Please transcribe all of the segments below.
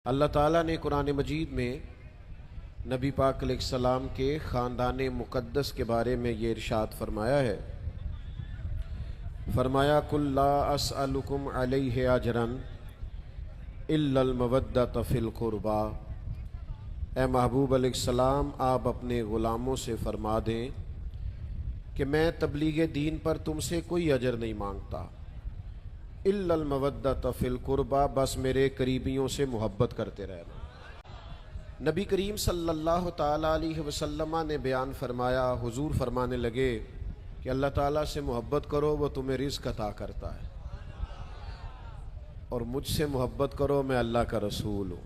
اللہ تعالیٰ نے قرآن مجید میں نبی پاک علیہ السلام کے خاندان مقدس کے بارے میں یہ ارشاد فرمایا ہے، فرمایا قُل لَا أَسْأَلُكُمْ عَلَيْهِ أَجْرًا إِلَّا الْمَوَدَّةَ فِي الْقُرْبَى۔ اے محبوب علیہ السلام، آپ اپنے غلاموں سے فرما دیں کہ میں تبلیغ دین پر تم سے کوئی اجر نہیں مانگتا، الا المودۃ فی القربى، بس میرے قریبیوں سے محبت کرتے رہنا۔ نبی کریم صلی اللہ تعالیٰ علیہ وسلم نے بیان فرمایا، حضور فرمانے لگے کہ اللہ تعالیٰ سے محبت کرو، وہ تمہیں رزق عطا کرتا ہے، اور مجھ سے محبت کرو، میں اللہ کا رسول ہوں،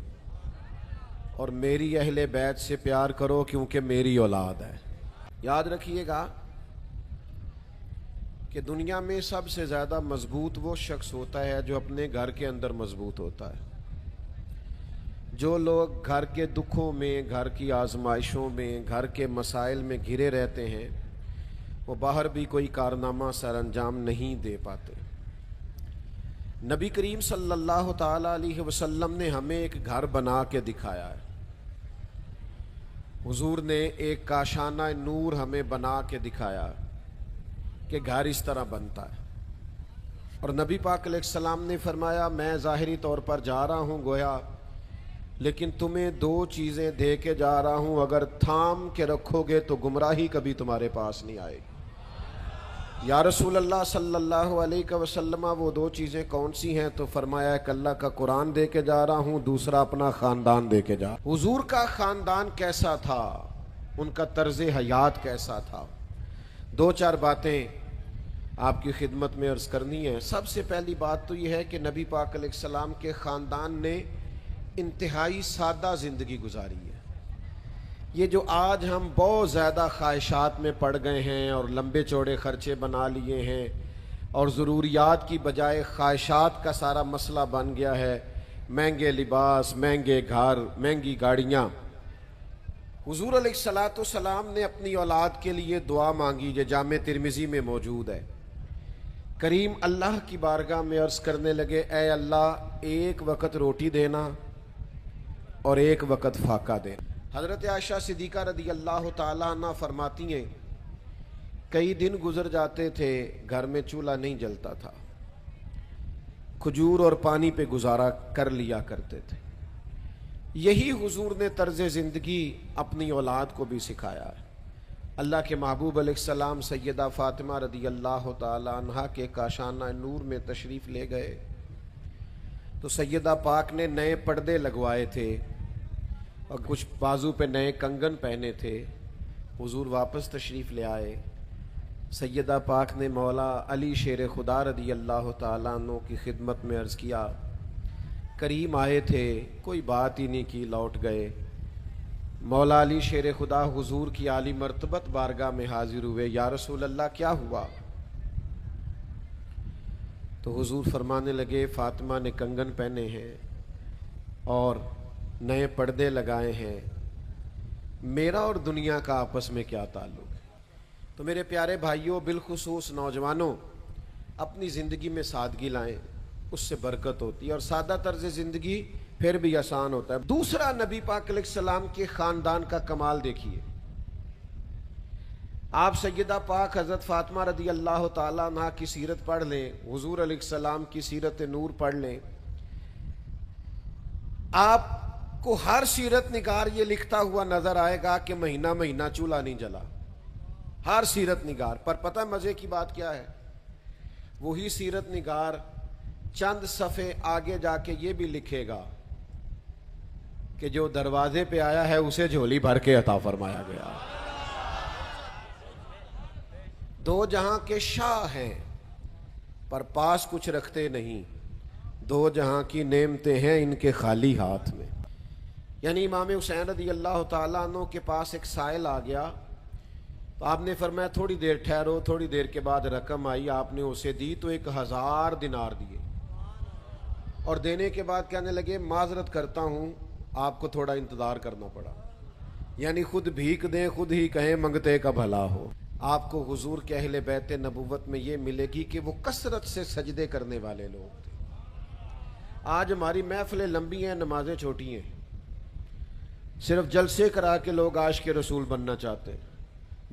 اور میری اہل بیت سے پیار کرو کیونکہ میری اولاد ہے۔ یاد رکھیے گا کہ دنیا میں سب سے زیادہ مضبوط وہ شخص ہوتا ہے جو اپنے گھر کے اندر مضبوط ہوتا ہے۔ جو لوگ گھر کے دکھوں میں، گھر کی آزمائشوں میں، گھر کے مسائل میں گھرے رہتے ہیں، وہ باہر بھی کوئی کارنامہ سر انجام نہیں دے پاتے۔ نبی کریم صلی اللہ تعالیٰ علیہ وسلم نے ہمیں ایک گھر بنا کے دکھایا ہے۔ حضور نے ایک کاشانہ نور ہمیں بنا کے دکھایا کہ گھر اس طرح بنتا ہے، اور نبی پاک علیہ السلام نے فرمایا میں ظاہری طور پر جا رہا ہوں گویا، لیکن تمہیں دو چیزیں دے کے جا رہا ہوں، اگر تھام کے رکھو گے تو گمراہی کبھی تمہارے پاس نہیں آئے گی۔ یا رسول اللہ صلی اللہ علیہ وسلم، وہ دو چیزیں کون سی ہیں؟ تو فرمایا کہ اللہ کا قرآن دے کے جا رہا ہوں، دوسرا اپنا خاندان دے کے جا۔ حضور کا خاندان کیسا تھا، ان کا طرز حیات کیسا تھا، دو چار باتیں آپ کی خدمت میں عرض کرنی ہے۔ سب سے پہلی بات تو یہ ہے کہ نبی پاک علیہ السلام کے خاندان نے انتہائی سادہ زندگی گزاری ہے۔ یہ جو آج ہم بہت زیادہ خواہشات میں پڑ گئے ہیں اور لمبے چوڑے خرچے بنا لیے ہیں، اور ضروریات کی بجائے خواہشات کا سارا مسئلہ بن گیا ہے، مہنگے لباس، مہنگے گھر، مہنگی گاڑیاں۔ حضور علیہ السلام نے اپنی اولاد کے لیے دعا مانگی، جو جامع ترمذی میں موجود ہے۔ کریم اللہ کی بارگاہ میں عرض کرنے لگے، اے اللہ، ایک وقت روٹی دینا اور ایک وقت فاقہ دینا۔ حضرت عائشہ صدیقہ رضی اللہ تعالیٰ عنہ فرماتی ہیں، کئی دن گزر جاتے تھے، گھر میں چولہا نہیں جلتا تھا، کھجور اور پانی پہ گزارا کر لیا کرتے تھے۔ یہی حضور نے طرز زندگی اپنی اولاد کو بھی سکھایا ہے۔ اللہ کے محبوب علیہ السلام سیدہ فاطمہ رضی اللہ تعالی عنہا کے کاشانہ نور میں تشریف لے گئے تو سیدہ پاک نے نئے پردے لگوائے تھے اور کچھ بازو پہ نئے کنگن پہنے تھے۔ حضور واپس تشریف لے آئے۔ سیدہ پاک نے مولا علی شیر خدا رضی اللہ تعالیٰ عنہ کی خدمت میں عرض کیا، کریم آئے تھے، کوئی بات ہی نہیں کی، لوٹ گئے۔ مولا علی شیر خدا حضور کی عالی مرتبت بارگاہ میں حاضر ہوئے، یا رسول اللہ کیا ہوا؟ تو حضور فرمانے لگے، فاطمہ نے کنگن پہنے ہیں اور نئے پردے لگائے ہیں، میرا اور دنیا کا آپس میں کیا تعلق ہے؟ تو میرے پیارے بھائیوں، بالخصوص نوجوانوں، اپنی زندگی میں سادگی لائیں، اس سے برکت ہوتی ہے، اور سادہ طرز زندگی پھر بھی آسان ہوتا ہے۔ دوسرا، نبی پاک علیہ السلام کے خاندان کا کمال دیکھیے۔ آپ سیدہ پاک حضرت فاطمہ رضی اللہ تعالیٰ عنہ کی سیرت پڑھ لیں، حضور علیہ السلام کی سیرت نور پڑھ لیں، آپ کو ہر سیرت نگار یہ لکھتا ہوا نظر آئے گا کہ مہینہ مہینہ چولہا نہیں جلا، ہر سیرت نگار پر۔ پتہ مزے کی بات کیا ہے؟ وہی سیرت نگار چند صفحے آگے جا کے یہ بھی لکھے گا کہ جو دروازے پہ آیا ہے اسے جھولی بھر کے عطا فرمایا گیا۔ دو جہاں کے شاہ ہیں پر پاس کچھ رکھتے نہیں، دو جہاں کی نعمتیں ہیں ان کے خالی ہاتھ میں۔ یعنی امام حسین رضی اللہ تعالیٰ عنہ کے پاس ایک سائل آ گیا تو آپ نے فرمایا تھوڑی دیر ٹھہرو، تھوڑی دیر کے بعد رقم آئی، آپ نے اسے دی تو 1000 دینار دیے، اور دینے کے بعد کہنے لگے معذرت کرتا ہوں، آپ کو تھوڑا انتظار کرنا پڑا۔ یعنی خود بھیک دیں، خود ہی کہیں منگتے کا بھلا ہو۔ آپ کو حضور کے اہل بیت نبوت میں یہ ملے گی کہ وہ کثرت سے سجدے کرنے والے لوگ تھے، آج ہماری محفلیں لمبی ہیں، نمازیں چھوٹی ہیں، صرف جلسے کرا کے لوگ عاشق رسول بننا چاہتے ہیں۔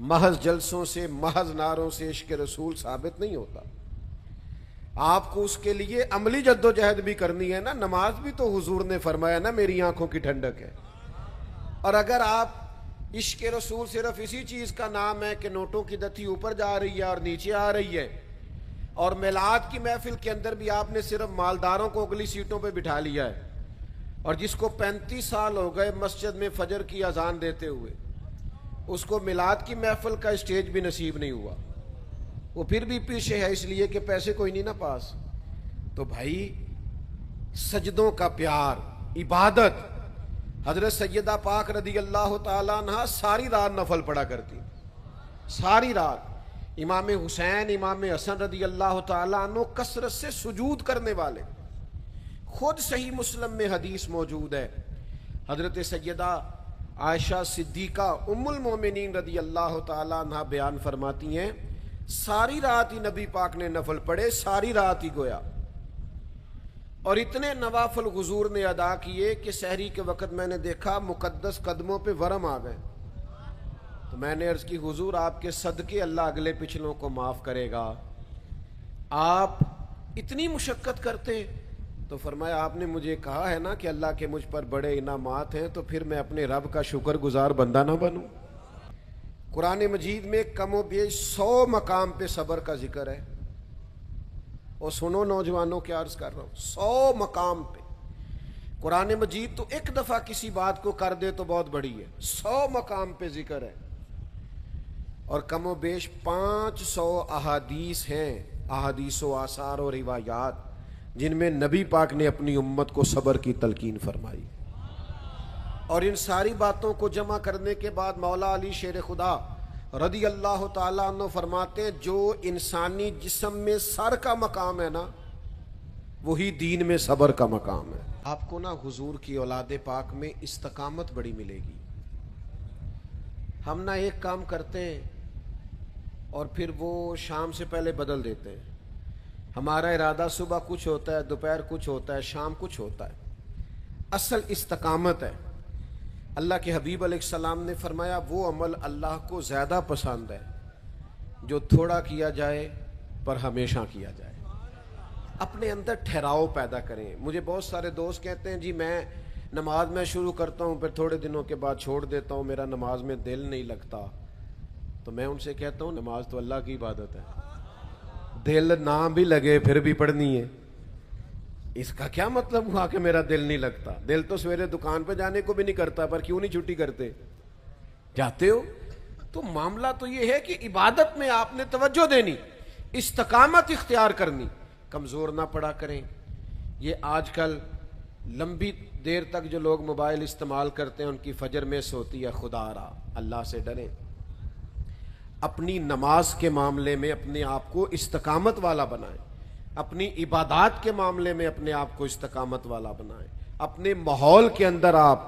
محض جلسوں سے، محض نعروں سے عشق رسول ثابت نہیں ہوتا، آپ کو اس کے لیے عملی جد و جہد بھی کرنی ہے نا۔ نماز بھی تو حضور نے فرمایا نا میری آنکھوں کی ٹھنڈک ہے۔ اور اگر آپ عشق رسول صرف اسی چیز کا نام ہے کہ نوٹوں کی دتی اوپر جا رہی ہے اور نیچے آ رہی ہے، اور میلاد کی محفل کے اندر بھی آپ نے صرف مالداروں کو اگلی سیٹوں پہ بٹھا لیا ہے، اور جس کو 35 سال ہو گئے مسجد میں فجر کی اذان دیتے ہوئے، اس کو میلاد کی محفل کا اسٹیج بھی نصیب نہیں ہوا، وہ پھر بھی پیچھے ہے اس لیے کہ پیسے کوئی نہیں نا پاس۔ تو بھائی سجدوں کا پیار، عبادت، حضرت سیدہ پاک رضی اللہ تعالیٰ عنہ ساری رات نفل پڑھا کرتی، ساری رات۔ امام حسین، امام حسن رضی اللہ تعالیٰ عنہ کثرت سے سجود کرنے والے، خود صحیح مسلم میں حدیث موجود ہے، حضرت سیدہ عائشہ صدیقہ ام المومنین رضی اللہ تعالیٰ عنہ بیان فرماتی ہیں ساری رات ہی نبی پاک نے نفل پڑھے، ساری رات ہی گویا، اور اتنے نوافل حضور نے ادا کیے کہ سحری کے وقت میں نے دیکھا مقدس قدموں پہ ورم آ گئے۔ تو میں نے عرض کی حضور آپ کے صدقے اللہ اگلے پچھلوں کو معاف کرے گا، آپ اتنی مشقت کرتے؟ تو فرمایا آپ نے مجھے کہا ہے نا کہ اللہ کے مجھ پر بڑے انعامات ہیں، تو پھر میں اپنے رب کا شکر گزار بندہ نہ بنوں؟ قرآن مجید میں کم و بیش 100 مقام پہ صبر کا ذکر ہے، اور سنو نوجوانوں کیا عرض کر رہا ہوں، 100 مقام پہ قرآن مجید تو ایک دفعہ کسی بات کو کر دے تو بہت بڑی ہے، 100 مقام پہ ذکر ہے، اور کم و بیش 500 احادیث ہیں، احادیث و آثار و روایات جن میں نبی پاک نے اپنی امت کو صبر کی تلقین فرمائی۔ اور ان ساری باتوں کو جمع کرنے کے بعد مولا علی شیر خدا رضی اللہ تعالیٰ عنہ فرماتے ہیں جو انسانی جسم میں سر کا مقام ہے نا، وہی دین میں صبر کا مقام ہے۔ آپ کو نا حضور کی اولاد پاک میں استقامت بڑی ملے گی۔ ہم نا ایک کام کرتے ہیں اور پھر وہ شام سے پہلے بدل دیتے ہیں، ہمارا ارادہ صبح کچھ ہوتا ہے، دوپہر کچھ ہوتا ہے، شام کچھ ہوتا ہے۔ اصل استقامت ہے۔ اللہ کے حبیب علیہ السلام نے فرمایا وہ عمل اللہ کو زیادہ پسند ہے جو تھوڑا کیا جائے پر ہمیشہ کیا جائے۔ اپنے اندر ٹھہراؤ پیدا کریں۔ مجھے بہت سارے دوست کہتے ہیں جی میں نماز میں شروع کرتا ہوں پھر تھوڑے دنوں کے بعد چھوڑ دیتا ہوں، میرا نماز میں دل نہیں لگتا۔ تو میں ان سے کہتا ہوں نماز تو اللہ کی عبادت ہے، دل نہ بھی لگے پھر بھی پڑھنی ہے۔ اس کا کیا مطلب ہوا کہ میرا دل نہیں لگتا؟ دل تو سویرے دکان پہ جانے کو بھی نہیں کرتا، پر کیوں نہیں چھٹی کرتے؟ جاتے ہو۔ تو معاملہ تو یہ ہے کہ عبادت میں آپ نے توجہ دینی، استقامت اختیار کرنی، کمزور نہ پڑا کریں۔ یہ آج کل لمبی دیر تک جو لوگ موبائل استعمال کرتے ہیں ان کی فجر مس ہوتی ہے، خدا را، اللہ سے ڈریں۔ اپنی نماز کے معاملے میں اپنے آپ کو استقامت والا بنائیں، اپنی عبادات کے معاملے میں اپنے آپ کو استقامت والا بنائیں، اپنے ماحول کے اندر آپ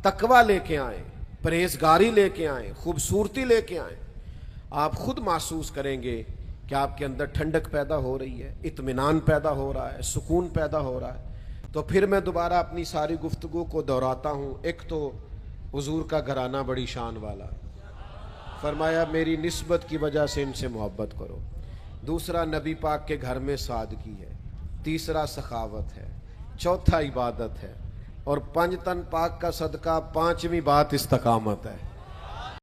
تقوی لے کے آئیں، پرہیزگاری لے کے آئیں، خوبصورتی لے کے آئیں۔ آپ خود محسوس کریں گے کہ آپ کے اندر ٹھنڈک پیدا ہو رہی ہے، اطمینان پیدا ہو رہا ہے، سکون پیدا ہو رہا ہے۔ تو پھر میں دوبارہ اپنی ساری گفتگو کو دہراتا ہوں۔ ایک تو حضور کا گھرانہ بڑی شان والا، فرمایا میری نسبت کی وجہ سے ان سے محبت کرو۔ دوسرا نبی پاک کے گھر میں سادگی ہے، تیسرا سخاوت ہے، چوتھا عبادت ہے، اور پنج تن پاک کا صدقہ، پانچویں بات استقامت ہے۔